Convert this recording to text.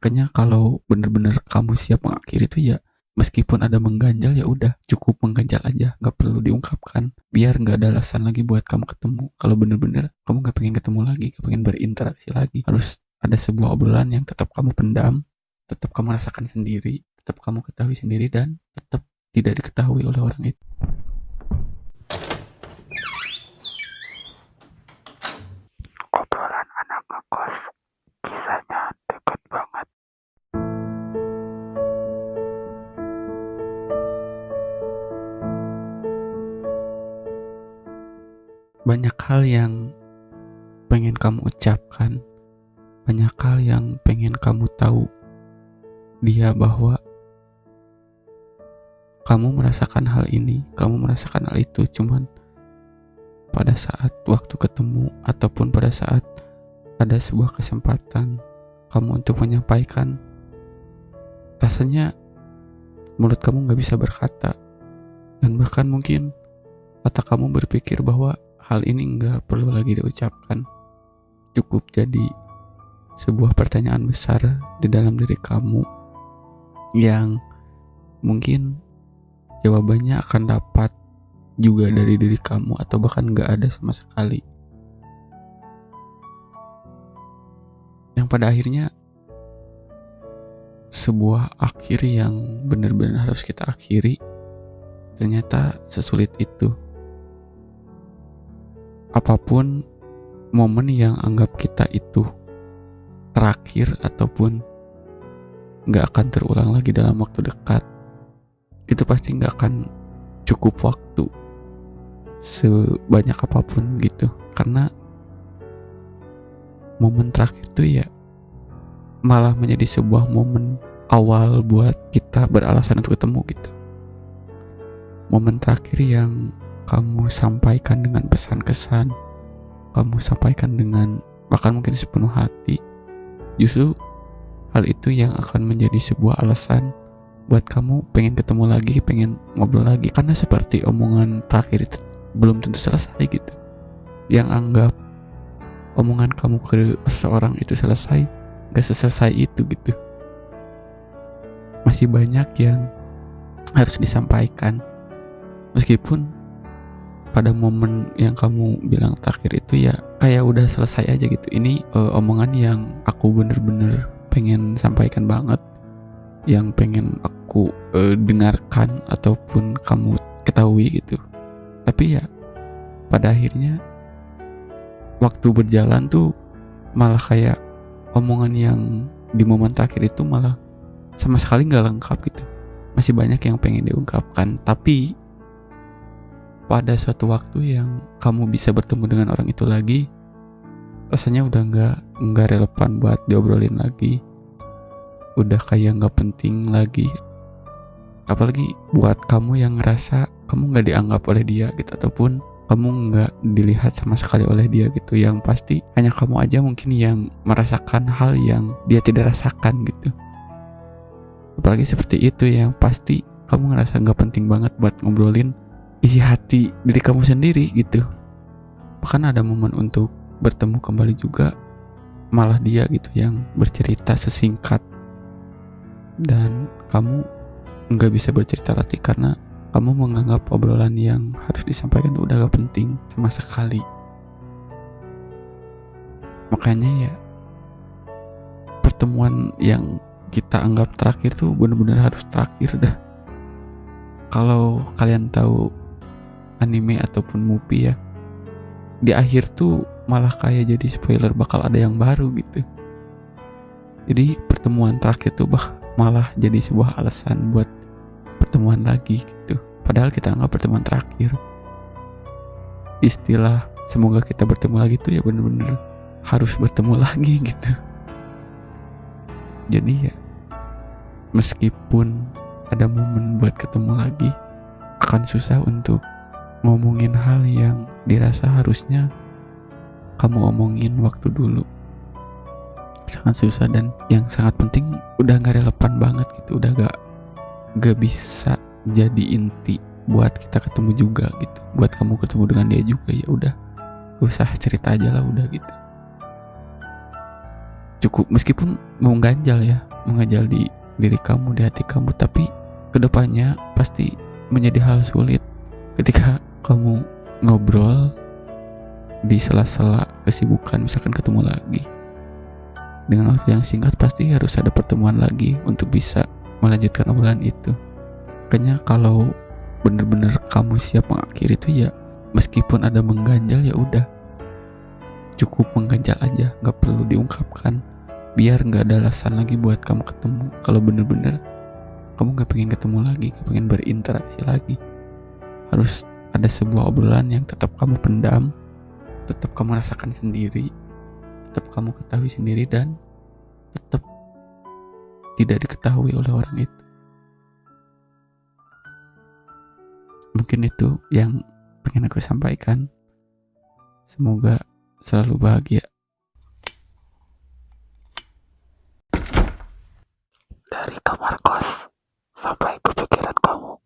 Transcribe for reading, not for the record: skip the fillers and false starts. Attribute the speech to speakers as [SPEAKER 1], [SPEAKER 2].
[SPEAKER 1] Makanya kalau bener-bener kamu siap mengakhiri itu ya, meskipun ada mengganjal ya udah cukup mengganjal aja, nggak perlu diungkapkan. Biar nggak ada alasan lagi buat kamu ketemu. Kalau bener-bener kamu nggak pengen ketemu lagi, nggak pengen berinteraksi lagi, harus ada sebuah obrolan yang tetap kamu pendam, tetap kamu rasakan sendiri, tetap kamu ketahui sendiri dan tetap tidak diketahui oleh orang itu. Obrolan anak ngekos, kisahnya deket banget. Banyak hal yang pengen kamu ucapkan, banyak hal yang pengen kamu tahu dia bahwa kamu merasakan hal ini, kamu merasakan hal itu, cuman pada saat waktu ketemu ataupun pada saat ada sebuah kesempatan kamu untuk menyampaikan, rasanya mulut kamu gak bisa berkata, dan bahkan mungkin otak kamu berpikir bahwa hal ini gak perlu lagi diucapkan. Cukup jadi sebuah pertanyaan besar di dalam diri kamu yang mungkin jawabannya akan dapat juga dari diri kamu atau bahkan gak ada sama sekali. Yang pada akhirnya sebuah akhir yang benar-benar harus kita akhiri ternyata sesulit itu. Apapun momen yang anggap kita itu terakhir ataupun gak akan terulang lagi dalam waktu dekat, itu pasti gak akan cukup waktu sebanyak apapun gitu. Karena momen terakhir itu ya malah menjadi sebuah momen awal buat kita beralasan untuk ketemu gitu. Momen terakhir yang kamu sampaikan dengan pesan-kesan, kamu sampaikan dengan bahkan mungkin sepenuh hati, justru hal itu yang akan menjadi sebuah alasan buat kamu pengen ketemu lagi, pengen ngobrol lagi. Karena seperti omongan terakhir itu belum tentu selesai gitu. Yang anggap omongan kamu ke seseorang itu selesai, gak selesai itu gitu. Masih banyak yang harus disampaikan. Meskipun pada momen yang kamu bilang terakhir itu ya kayak udah selesai aja gitu. Ini omongan yang aku bener-bener pengen sampaikan banget, yang pengen aku dengarkan ataupun kamu ketahui gitu. Tapi ya pada akhirnya waktu berjalan tuh malah kayak omongan yang di momen terakhir itu malah sama sekali gak lengkap gitu. Masih banyak yang pengen diungkapkan, tapi pada suatu waktu yang kamu bisa bertemu dengan orang itu lagi, rasanya udah nggak relevan buat diobrolin lagi, udah kayak nggak penting lagi. Apalagi buat kamu yang ngerasa kamu nggak dianggap oleh dia gitu, ataupun kamu nggak dilihat sama sekali oleh dia gitu. Yang pasti hanya kamu aja mungkin yang merasakan hal yang dia tidak rasakan gitu. Apalagi seperti itu, yang pasti kamu ngerasa nggak penting banget buat ngobrolin isi hati diri kamu sendiri gitu. Bahkan ada momen untuk bertemu kembali juga, malah dia gitu yang bercerita sesingkat, dan kamu nggak bisa bercerita lagi karena kamu menganggap obrolan yang harus disampaikan itu udah gak penting sama sekali. Makanya ya pertemuan yang kita anggap terakhir tuh benar-benar harus terakhir dah. Kalau kalian tahu anime ataupun movie ya, di akhir tuh malah kayak jadi spoiler bakal ada yang baru gitu. Jadi pertemuan terakhir tuh malah jadi sebuah alasan buat pertemuan lagi gitu. Padahal kita anggap pertemuan terakhir. Istilah semoga kita bertemu lagi tuh ya bener-bener harus bertemu lagi gitu. Jadi ya meskipun ada momen buat ketemu lagi, akan susah untuk ngomongin hal yang dirasa harusnya kamu omongin waktu dulu. Sangat susah, dan yang sangat penting udah gak relevan banget gitu. Udah gak bisa jadi inti buat kita ketemu juga gitu. Buat kamu ketemu dengan dia juga, ya udah gak usah cerita aja lah udah gitu. Cukup meskipun mau ganjal ya, mengejal di diri kamu, di hati kamu, tapi kedepannya pasti menjadi hal sulit ketika kamu ngobrol di sela-sela kesibukan, misalkan ketemu lagi dengan waktu yang singkat, pasti harus ada pertemuan lagi untuk bisa melanjutkan obrolan itu. Makanya kalau bener-bener kamu siap mengakhiri itu ya, meskipun ada mengganjal ya udah, cukup mengganjal aja, nggak perlu diungkapkan, biar nggak ada alasan lagi buat kamu ketemu. Kalau bener-bener kamu nggak pengen ketemu lagi, nggak pengen berinteraksi lagi, harus ada sebuah obrolan yang tetap kamu pendam, tetap kamu rasakan sendiri, tetap kamu ketahui sendiri, dan tetap tidak diketahui oleh orang itu. Mungkin itu yang pengen aku sampaikan. Semoga selalu bahagia. Dari kamar kos sampai Pucuk Kirat